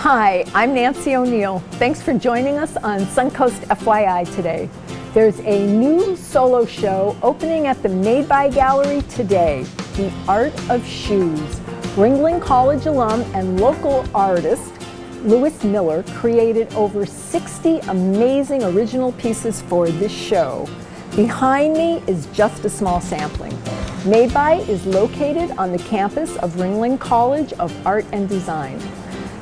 Hi, I'm Nancy O'Neill. Thanks for joining us on Suncoast FYI today. There's a new solo show opening at the MadeBy Gallery today, The Art of Shoes. Ringling College alum and local artist Lewis Miller created over 60 amazing original pieces for this show. Behind me is just a small sampling. MadeBy is located on the campus of Ringling College of Art and Design.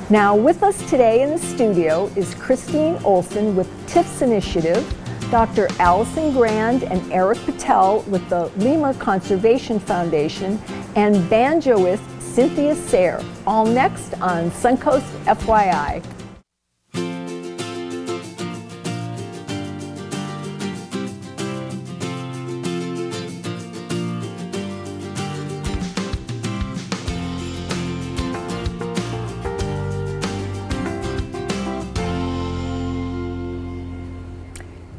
Now with us today in the studio is Christine Olsen with TIFFs Initiative, Dr. Allison Grand and Erik Patel with the Lemur Conservation Foundation, and Banjoist Cynthia, all next on Suncoast FYI.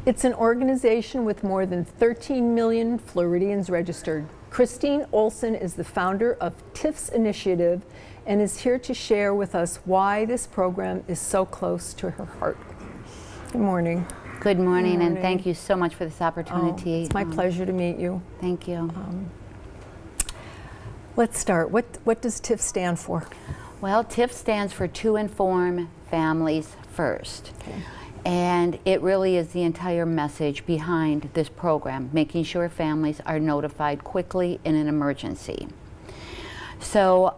It's an organization with more than 13 million Floridians registered. Christine Olsen is the founder of TIFFs Initiative and is here to share with us why this program is so close to her heart. Good morning. Good morning, and thank you so much for this opportunity. It's my pleasure to meet you. Thank you. Let's start. What does TIFF stand for? Well, TIFF stands for To Inform Families First. Okay. And it really is the entire message behind this program, making sure families are notified quickly in an emergency. So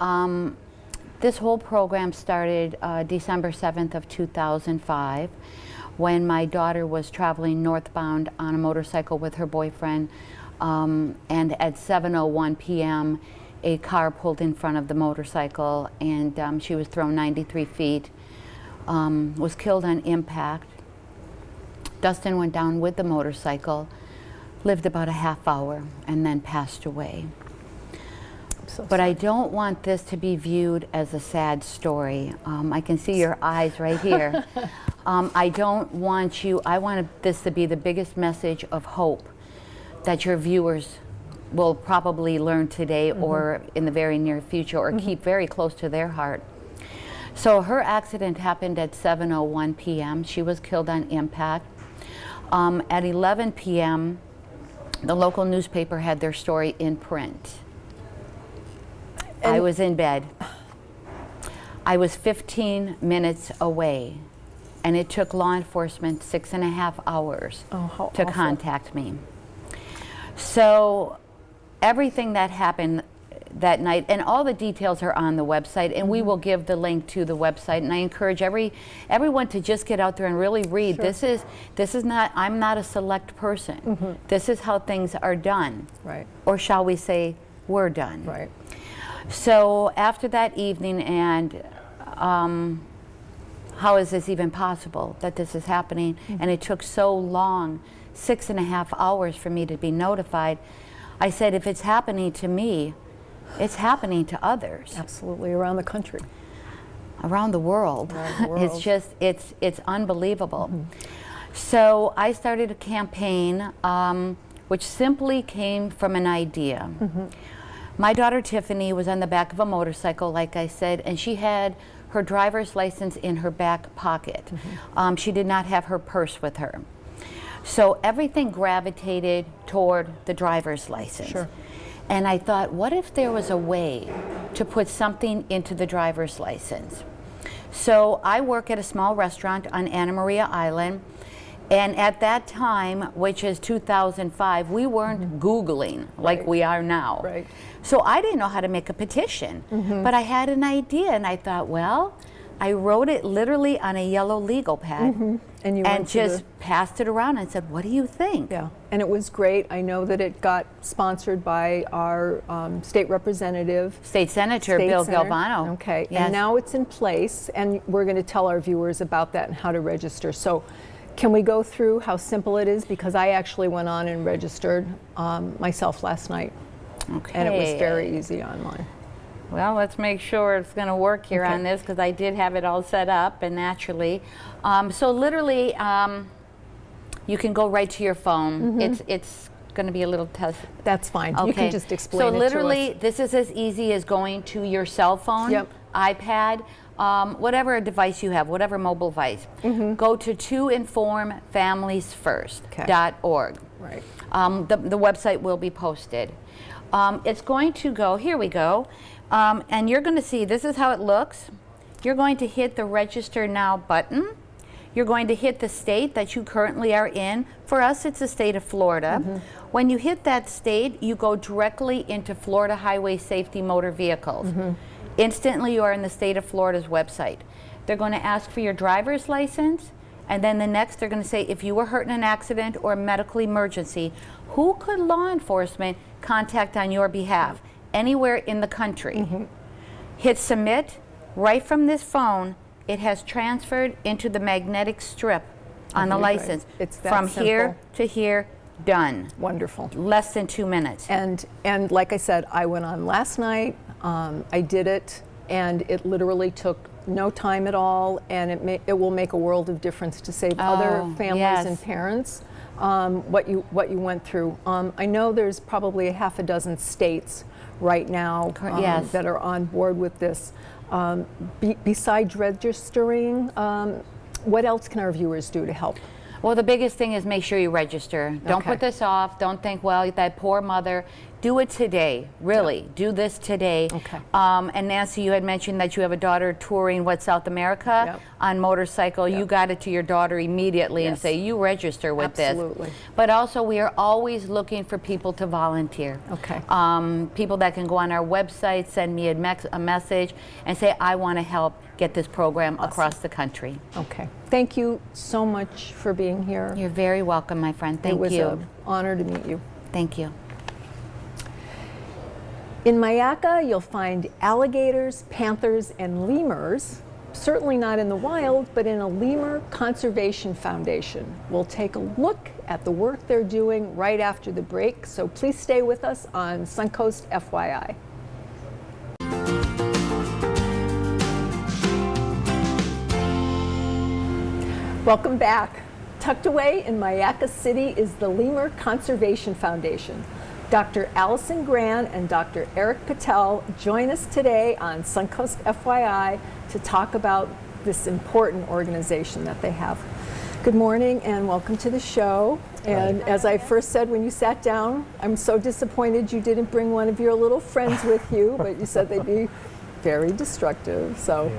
this whole program started December 7th of 2005 when my daughter was traveling northbound on a motorcycle with her boyfriend, and at 7:01 p.m. a car pulled in front of the motorcycle, and she was thrown 93 feet, was killed on impact. Dustin went down with the motorcycle, lived about a half hour, and then passed away. But I don't want this to be viewed as a sad story. I can see your eyes right here. I don't want you, I want this to be the biggest message of hope that your viewers will probably learn today or in the very near future, or keep very close to their heart. So her accident happened at 7:01 p.m. She was killed on impact. At 11 p.m., the local newspaper had their story in print. I was in bed. I was 15 minutes away, and it took law enforcement 6.5 hours to contact me. So everything that happened that night, and all the details are on the website, and we will give the link to the website, and I encourage everyone to just get out there and really read. Sure. This is not, I'm not a select person. This is how things are done. Right. Or shall we say, were done. Right. So after that evening, and how is this even possible that this is happening? And it took so long, 6.5 hours for me to be notified. I said, if it's happening to me, it's happening to others. Absolutely, around the country. Around the world. Around the world. It's just, it's unbelievable. So I started a campaign which simply came from an idea. My daughter Tiffany was on the back of a motorcycle, like I said, and she had her driver's license in her back pocket. She did not have her purse with her. So everything gravitated toward the driver's license. Sure. And I thought, what if there was a way to put something into the driver's license? So I work at a small restaurant on Anna Maria Island, and at that time, which is 2005, we weren't Googling like we are now. Right. So I didn't know how to make a petition, but I had an idea, and I thought, well, I wrote it literally on a yellow legal pad and just passed it around and said, what do you think? Yeah, and it was great. I know that it got sponsored by our state representative. State Senator Bill Galvano. Okay, yes. And now it's in place, and we're going to tell our viewers about that and how to register. So can we go through how simple it is? Because I actually went on and registered myself last night. Okay. And it was very easy online. Well, let's make sure it's going to work here on this, because I did have it all set up, and naturally. So literally, you can go right to your phone. It's going to be a little test. That's fine. Okay. You can just explain so it literally, to us. this is as easy as going to your cell phone, iPad, whatever device you have, whatever mobile device, go to toinformfamiliesfirst.org. Right. The website will be posted. It's going to go, here we go, and you're going to see, this is how it looks. You're going to hit the Register Now button. You're going to hit the state that you currently are in. For us, it's the state of Florida. When you hit that state, you go directly into Florida Highway Safety Motor Vehicles. Instantly, you are in the state of Florida's website. They're going to ask for your driver's license, and then the next, they're going to say, if you were hurt in an accident or a medical emergency, who could law enforcement contact on your behalf anywhere in the country? Hit submit. Right from this phone, it has transferred into the magnetic strip on the license. It's that from simple. here to here, done. Wonderful. Less than 2 minutes. And like I said, I went on last night. I did it, and it literally took no time at all, and it will make a world of difference to save other families and parents. What you went through. I know there's probably a half a dozen states right now that are on board with this. Besides registering, what else can our viewers do to help? Well, the biggest thing is make sure you register. Don't put this off. Don't think, well, that poor mother. Do it today, really. Do this today. And Nancy, you had mentioned that you have a daughter touring South America on motorcycle. You got it to your daughter immediately and say, you register with this. But also, we are always looking for people to volunteer. People that can go on our website, send me a message, and say, I want to help get this program across the country. Thank you so much for being here. You're very welcome, my friend. Thank you. It was an honor to meet you. Thank you. In Mayaca, you'll find alligators, panthers, and lemurs, certainly not in the wild, but in a Lemur Conservation Foundation. We'll take a look at the work they're doing right after the break, so please stay with us on Suncoast FYI. Welcome back. Tucked away in Mayaca City is the Lemur Conservation Foundation. Dr. Olsen and Dr. Erik Patel join us today on Suncoast FYI to talk about this important organization that they have. Good morning and welcome to the show. And as I first said when you sat down, I'm so disappointed you didn't bring one of your little friends with you, but you said they'd be very destructive. So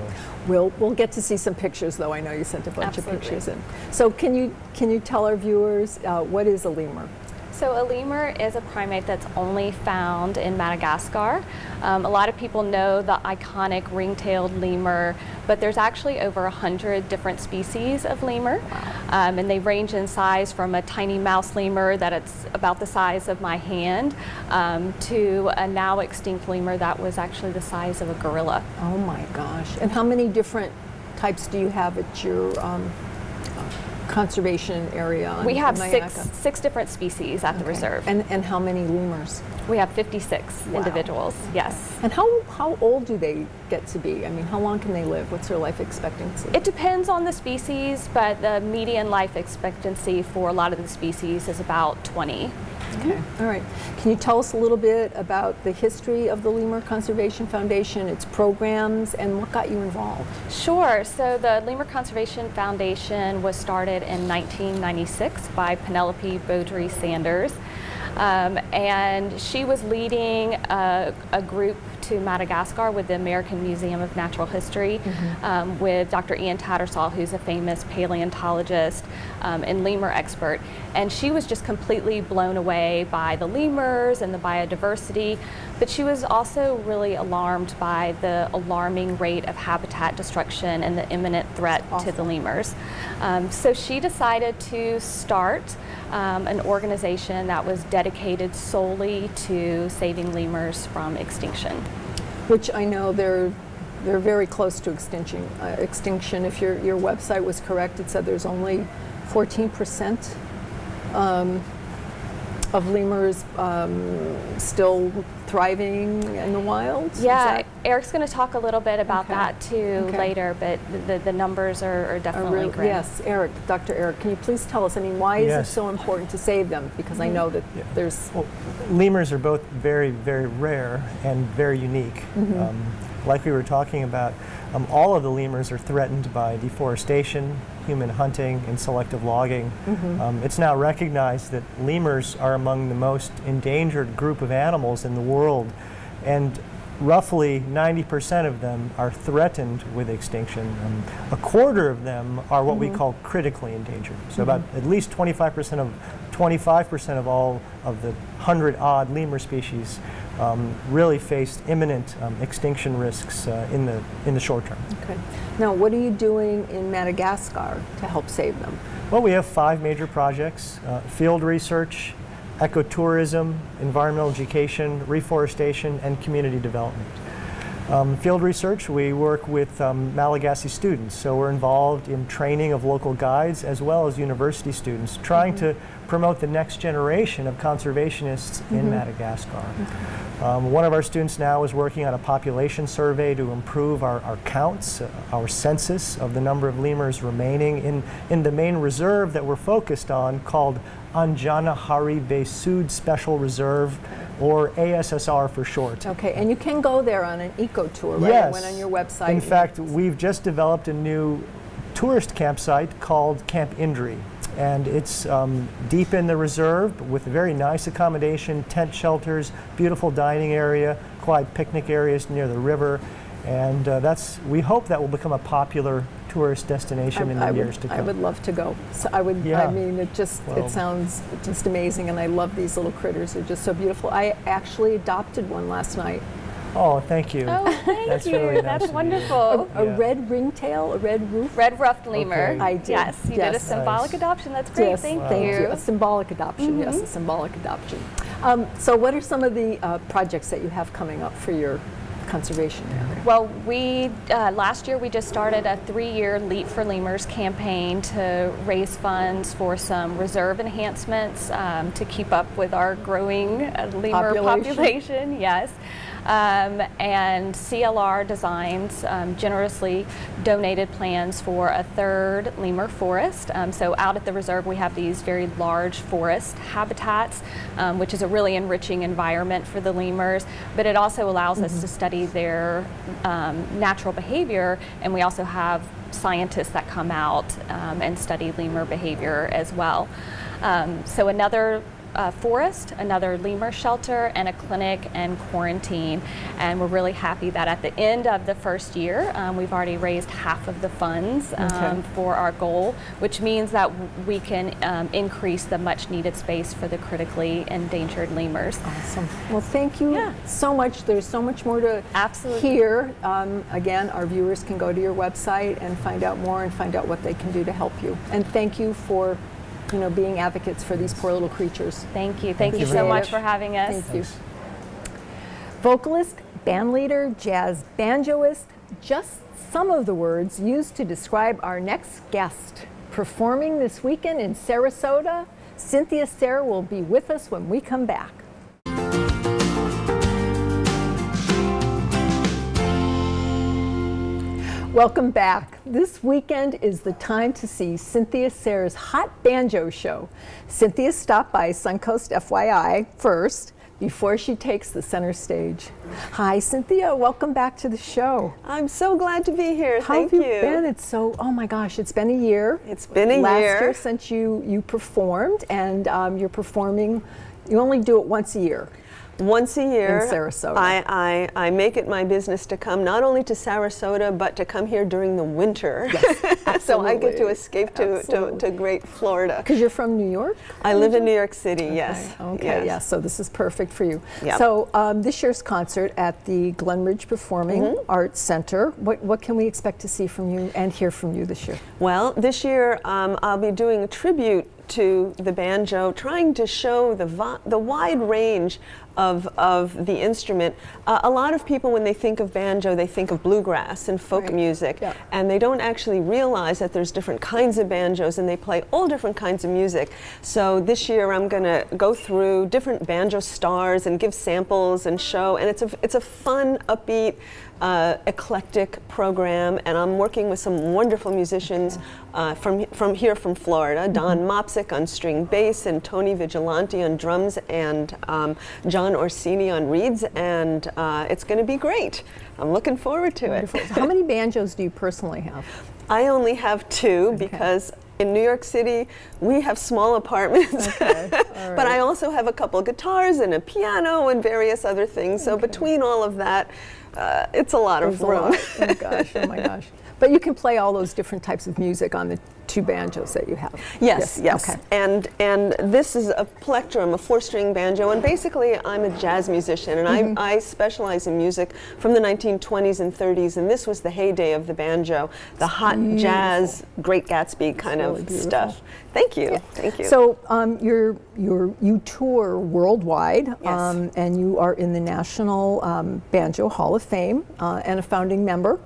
we'll get to see some pictures, though. I know you sent a bunch of pictures in. So can you tell our viewers what is a lemur? So a lemur is a primate that's only found in Madagascar. A lot of people know the iconic ring-tailed lemur, but there's actually over 100 different species of lemur. And they range in size from a tiny mouse lemur that it's about the size of my hand to a now extinct lemur that was actually the size of a gorilla. Oh my gosh. And how many different types do you have at your conservation area? We have six different species at the reserve. And how many lemurs? We have 56 individuals, yes. And how old do they get to be? I mean, how long can they live? What's their life expectancy? It depends on the species, but the median life expectancy for a lot of the species is about 20. Okay, all right. Can you tell us a little bit about the history of the Lemur Conservation Foundation, its programs, and what got you involved? Sure. So the Lemur Conservation Foundation was started in 1996 by Penelope Beaudry Sanders. And she was leading a group to Madagascar with the American Museum of Natural History with Dr. Ian Tattersall, who's a famous paleontologist and lemur expert. And she was just completely blown away by the lemurs and the biodiversity, but she was also really alarmed by the alarming rate of habitat destruction and the imminent threat to the lemurs. So she decided to start an organization that was dedicated solely to saving lemurs from extinction. Which I know they're very close to extinction. If your website was correct, it said there's only 14% of lemurs still thriving in the wild? Yeah, Erik's going to talk a little bit about that too later, but the numbers are definitely grim. Yes, Erik, Dr. Erik, can you please tell us, I mean, why is it so important to save them? Because I know that there's... Well, lemurs are both very, very rare and very unique. like we were talking about, all of the lemurs are threatened by deforestation, human hunting, and selective logging. It's now recognized that lemurs are among the most endangered group of animals in the world, and roughly 90% of them are threatened with extinction. A quarter of them are what we call critically endangered. So about at least 25% of all of the 100-odd lemur species really face imminent extinction risks in the short term. Okay. Now, what are you doing in Madagascar to help save them? Well, we have 5 major projects: field research, ecotourism, environmental education, reforestation, and community development. Field research, we work with Malagasy students, so we're involved in training of local guides as well as university students, trying to promote the next generation of conservationists in Madagascar. One of our students now is working on a population survey to improve our counts, our census of the number of lemurs remaining in the main reserve that we're focused on, called Anjanahari Bay Sud Special Reserve, or ASSR for short. Okay, and you can go there on an eco tour, right? Yes. I went on your website. In fact, we've just developed a new tourist campsite called Camp Indri, and it's deep in the reserve with very nice accommodation, tent shelters, beautiful dining area, quiet picnic areas near the river, and we hope that will become a popular tourist destination in the years to come. I would love to go. So I would. Yeah. I mean, it sounds just amazing, and I love these little critters. They're just so beautiful. I actually adopted one last night. Oh, thank you. Oh, thank That's you. really nice That's of you. wonderful. A red ringtail, a red roof. Red ruffed lemur. Okay. I did. Yes, you did a Yes. symbolic adoption. That's great. Yes, Thank thank you. you. A symbolic adoption, yes, a symbolic adoption. So what are some of the projects that you have coming up for your conservation area? Well, we last year we just started a 3-year Leap for Lemurs campaign to raise funds for some reserve enhancements to keep up with our growing lemur population. Yes. And CLR Designs generously donated plans for a 3rd lemur forest. So out at the reserve we have these very large forest habitats, which is a really enriching environment for the lemurs, but it also allows us to study their natural behavior, and we also have scientists that come out and study lemur behavior as well. So another forest, another lemur shelter, and a clinic and quarantine. And we're really happy that at the end of the first year, we've already raised half of the funds for our goal, which means that we can increase the much needed space for the critically endangered lemurs. Awesome. Well, thank you so much. There's so much more to hear. Again, our viewers can go to your website and find out more and find out what they can do to help you. And thank you for being advocates for these poor little creatures. Thank you. Thank you so much for having us. Thank you. Vocalist, bandleader, jazz banjoist, just some of the words used to describe our next guest. Performing this weekend in Sarasota, Cynthia Sarah will be with us when we come back. Welcome back. This weekend is the time to see Cynthia Sarah's Hot Banjo Show. Cynthia stopped by Suncoast FYI first before she takes the center stage. Hi, Cynthia. Welcome back to the show. I'm so glad to be here. How Thank have you. you been? It's so, oh my gosh, it's been a year. It's been a Last year. year since you performed, and you're performing, you only do it once a year. Once a year, in Sarasota. I make it my business to come not only to Sarasota, but to come here during the winter. Yes, so I get to absolutely. escape to great Florida. Because you're from New York? I live in New York City, yes. Okay, yes. yes, so this is perfect for you. Yep. So this year's concert at the Glen Ridge Performing Arts Center, what can we expect to see from you and hear from you this year? Well, this year I'll be doing a tribute to the banjo, trying to show the wide range of the instrument. A lot of people, when they think of banjo, they think of bluegrass and folk music, and they don't actually realize that there's different kinds of banjos, and they play all different kinds of music. So this year I'm going to go through different banjo stars and give samples and show, and it's a fun, upbeat, eclectic program, and I'm working with some wonderful musicians from here from Florida. Don Mopsick on string bass, and Tony Vigilante on drums, and John Orsini on reeds, and it's going to be great. I'm looking forward to it. So how many banjos do you personally have? I only have 2 because in New York City, we have small apartments, but I also have a couple guitars and a piano and various other things. So between all of that, it's a lot of room. Oh gosh, oh my gosh. But you can play all those different types of music on the 2 banjos that you have. Yes. Okay. And this is a plectrum, a 4-string banjo, and basically I'm a jazz musician, and I specialize in music from the 1920s and 30s, and this was the heyday of the banjo, the hot jazz, Great Gatsby kind of stuff. Thank you. Thank you. So you tour worldwide, and you are in the National Banjo Hall of Fame and a founding member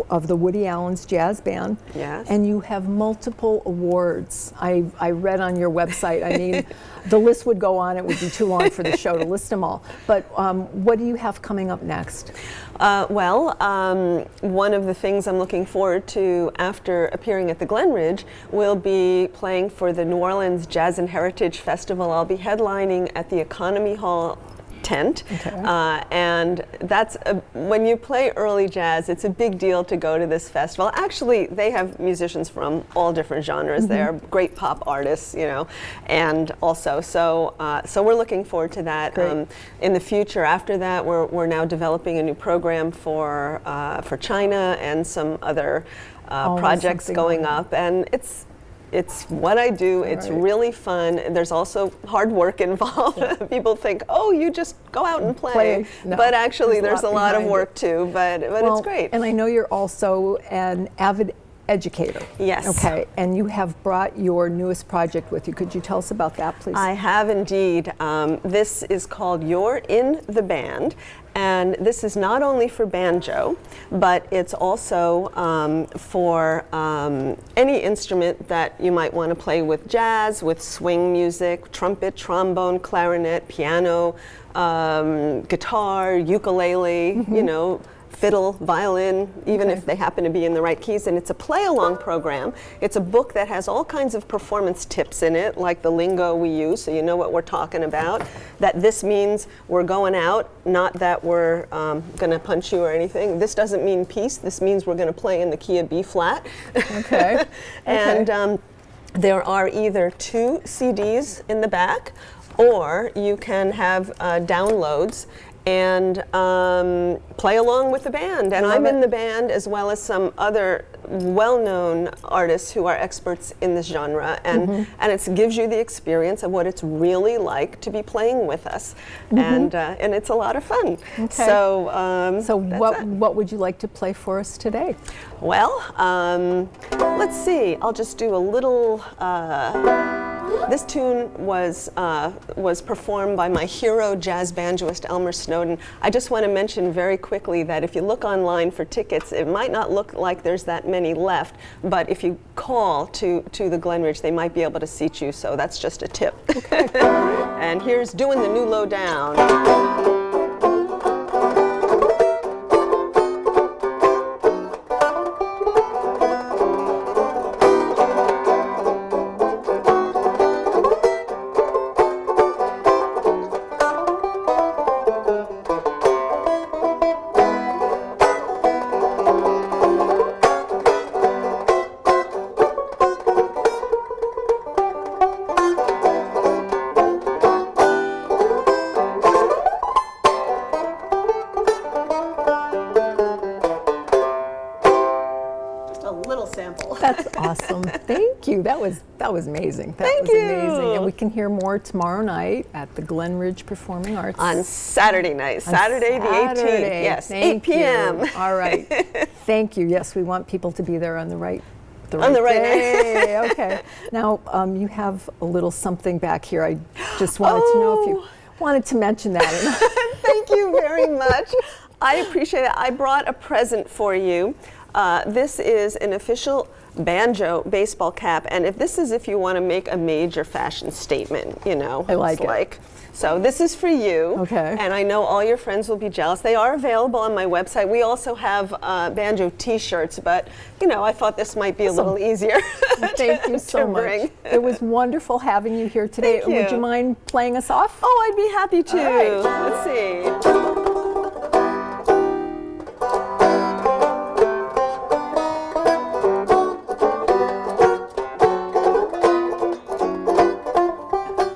of the Woody Allen's Jazz Band. Yes. And you have multiple awards. I read on your website, I mean, the list would go on, it would be too long for the show to list them all. But what do you have coming up next? One of the things I'm looking forward to after appearing at the Glen Ridge will be playing for the New Orleans Jazz and Heritage Festival. I'll be headlining at the Economy Hall tent, and that's when you play early jazz, it's a big deal to go to this festival. Actually, they have musicians from all different genres there, great pop artists, you know, and also so we're looking forward to that. In the future after that, we're now developing a new program for China and some other projects going up, and it's what I do. It's really fun. There's also hard work involved. People think, oh, you just go out and play. No, but actually, there's a lot of work too. But it's great. And I know you're also an avid educator. Yes. Okay. And you have brought your newest project with you. Could you tell us about that, please? I have indeed. This is called You're in the Band. And this is not only for banjo, but it's also for any instrument that you might want to play with jazz, with swing music, trumpet, trombone, clarinet, piano, guitar, ukulele, you know, fiddle, violin, even if they happen to be in the right keys. And it's a play-along program. It's a book that has all kinds of performance tips in it, like the lingo we use, so you know what we're talking about. That this means we're going out, not that we're going to punch you or anything. This doesn't mean peace. This means we're going to play in the key of B flat. Okay. And there are either 2 CDs in the back, or you can have downloads and play along with the band. And I'm in the band, as well as some other well-known artists who are experts in this genre, and it gives you the experience of what it's really like to be playing with us, and it's a lot of fun. Okay. So what would you like to play for us today? Well, let's see. I'll just do a little. This tune was performed by my hero jazz banjoist Elmer Snowden. I just want to mention very quickly that if you look online for tickets, it might not look like there's that many left, but if you call to the Glen Ridge, they might be able to seat you, so that's just a tip. Okay. And here's Doing the New Low Down. That's awesome. Thank you. That was amazing. Thank you. Amazing. And we can hear more tomorrow night at the Glen Ridge Performing Arts. On Saturday night, Saturday the 18th. Yes, 8 p.m. All right. Thank you. Yes, we want people to be there on the right day. Okay. Now, you have a little something back here. I just wanted to know if you wanted to mention that. Thank you very much. I appreciate it. I brought a present for you. This is an official banjo baseball cap, and if you want to make a major fashion statement, you know. I like it's it. like, so this is for you. Okay. And I know all your friends will be jealous. They are available on my website. We also have banjo T-shirts, but you know, I thought this might be a little easier. Thank you so much. bring. It was wonderful having you here today. Thank you. Would you mind playing us off? Oh, I'd be happy to. All right. Let's see.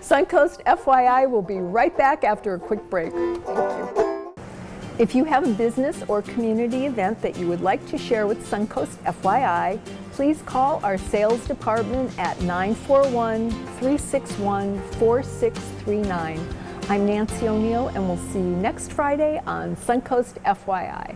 Suncoast FYI will be right back after a quick break. Thank you. If you have a business or community event that you would like to share with Suncoast FYI, please call our sales department at 941-361-4639. I'm Nancy O'Neill, and we'll see you next Friday on Suncoast FYI.